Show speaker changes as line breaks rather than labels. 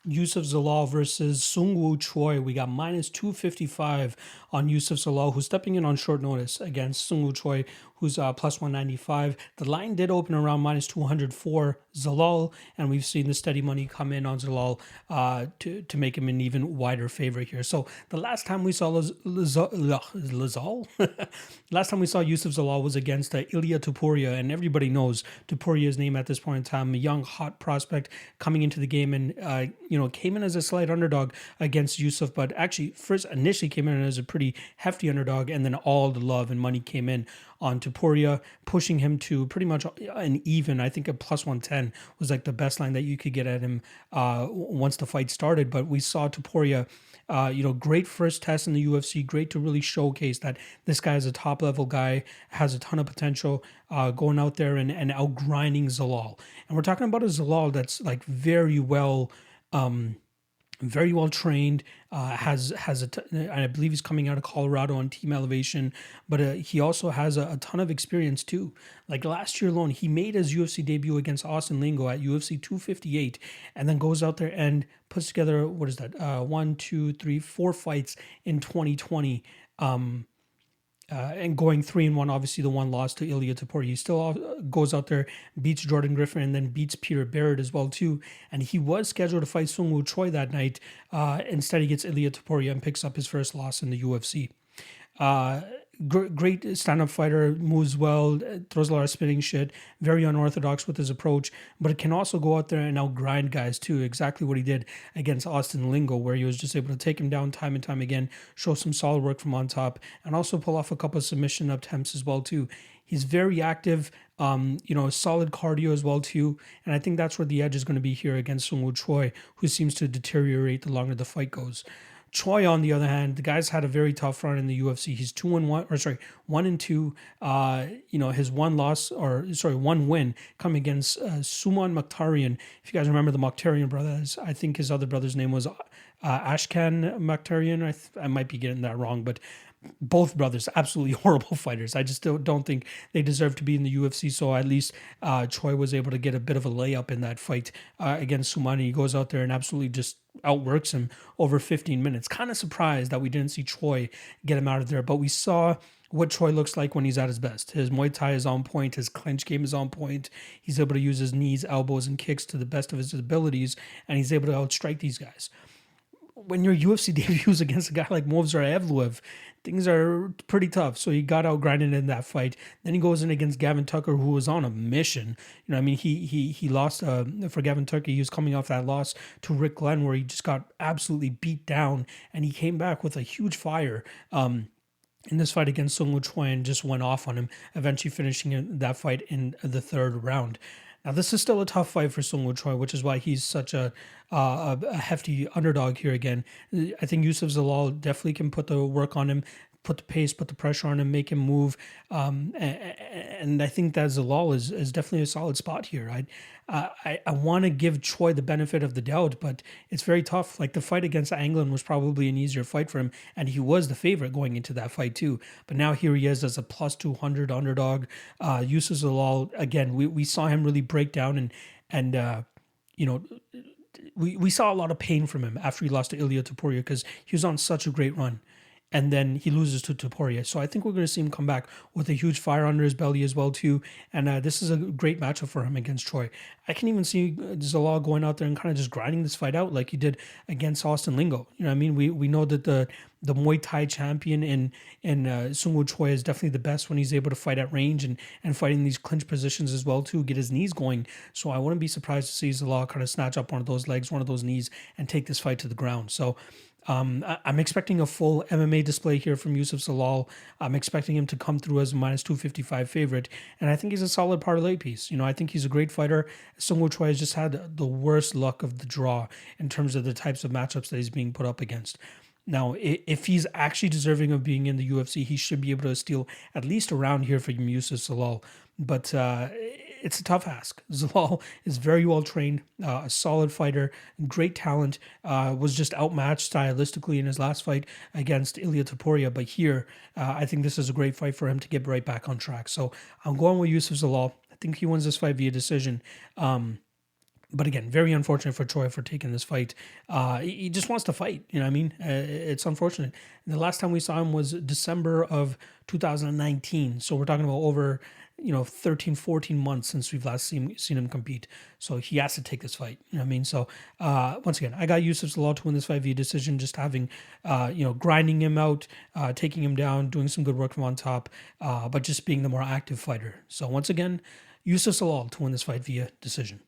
Youssef Zalal versus Seung Choi. We got minus 255 on Youssef Zalal, who's stepping in on short notice against Seung Choi, who's plus 195. The line did open around minus 200 for Zalal, and we've seen the steady money come in on Zalal to make him an even wider favorite here. So the last time we saw Lazal, last time we saw Youssef Zalal was against Ilya Topuria, and everybody knows Topuria's name at this point in time. A young, hot prospect coming into the game, and came in as a slight underdog against Youssef, but actually first initially came in as a pretty hefty underdog, and then all the love and money came in on Topuria, pushing him to pretty much an even. I think a plus 110 was like the best line that you could get at him once the fight started. But we saw Topuria, great first test in the UFC, great to really showcase that this guy is a top level guy, has a ton of potential, going out there and out grinding Zalal. And we're talking about a Zalal that's like very well trained, and I believe he's coming out of Colorado on Team Elevation, but he also has a ton of experience too. Like last year alone, he made his UFC debut against Austin Lingo at UFC 258, and then goes out there and puts together, what is that, 4 fights in 2020. And going 3-1, obviously the one loss to Ilya Topuria. He still goes out there, beats Jordan Griffin, and then beats Peter Barrett as well too. And he was scheduled to fight Seung Choi that night. Instead, he gets Ilya Topuria and picks up his first loss in the UFC. Great stand-up fighter, moves well, throws a lot of spinning shit, very unorthodox with his approach, but it can also go out there and outgrind guys too, exactly what he did against Austin Lingo, where he was just able to take him down time and time again, show some solid work from on top, and also pull off a couple of submission attempts as well too. He's very active, solid cardio as well too, and I think that's where the edge is going to be here against Seung Choi, who seems to deteriorate the longer the fight goes. Choi, on the other hand, the guy's had a very tough run in the UFC. He's 1-2. His one win coming against Suman Mokhtarian. If you guys remember the Mokhtarian brothers, I think his other brother's name was Ashkan Mokhtarian. I might be getting that wrong, but both brothers, absolutely horrible fighters. I just don't think they deserve to be in the UFC. So at least Choi was able to get a bit of a layup in that fight against Sumani. He goes out there and absolutely just outworks him over 15 minutes. Kind of surprised that we didn't see Choi get him out of there, but we saw what Choi looks like when he's at his best. His Muay Thai is on point. His clinch game is on point. He's able to use his knees, elbows, and kicks to the best of his abilities, and he's able to outstrike these guys. When your UFC debuts against a guy like Movsar Evloev, things are pretty tough. So he got outgrinded in that fight. Then he goes in against Gavin Tucker, who was on a mission. He lost for Gavin Tucker. He was coming off that loss to Rick Glenn, where he just got absolutely beat down, and he came back with a huge fire. In this fight against Seung Choi and just went off on him, eventually finishing that fight in the third round. Now, this is still a tough fight for Seung Choi, which is why he's such a hefty underdog here again. I think Youssef Zalal definitely can put the work on him, put the pace, put the pressure on him, make him move. And I think that Zalal is definitely a solid spot here. I want to give Choi the benefit of the doubt, but it's very tough. Like the fight against Anglin was probably an easier fight for him, and he was the favorite going into that fight too. But now here he is as a plus 200 underdog. Youssef Zalal, again, we saw him really break down and we saw a lot of pain from him after he lost to Ilya Topuria because he was on such a great run. And then he loses to Topuria. So I think we're going to see him come back with a huge fire under his belly as well too. And this is a great matchup for him against Choi. I can even see Zalal going out there and kind of just grinding this fight out like he did against Austin Lingo. You know what I mean? We know that the Muay Thai champion in Seung Choi is definitely the best when he's able to fight at range and fighting these clinch positions as well too, get his knees going. So I wouldn't be surprised to see Zalal kind of snatch up one of those legs, one of those knees, and take this fight to the ground. So I'm expecting a full MMA display here from Youssef Zalal. I'm expecting him to come through as a minus 255 favorite, and I think he's a solid parlay piece. I think he's a great fighter. Seung Choi has just had the worst luck of the draw in terms of the types of matchups that he's being put up against. Now, if he's actually deserving of being in the UFC, he should be able to steal at least a round here from Youssef Zalal. But it's a tough ask. Zalal is very well trained, a solid fighter, great talent, was just outmatched stylistically in his last fight against Ilya Topuria. But here, I think this is a great fight for him to get right back on track. So I'm going with Youssef Zalal. I think he wins this fight via decision. But again, very unfortunate for Choi for taking this fight. He just wants to fight. You know what I mean? It's unfortunate. And the last time we saw him was December of 2019. So we're talking about over, 13, 14 months since we've last seen him compete. So he has to take this fight. You know what I mean? So once again, I got Youssef Zalal to win this fight via decision, just having, grinding him out, taking him down, doing some good work from on top, but just being the more active fighter. So once again, Youssef Zalal to win this fight via decision.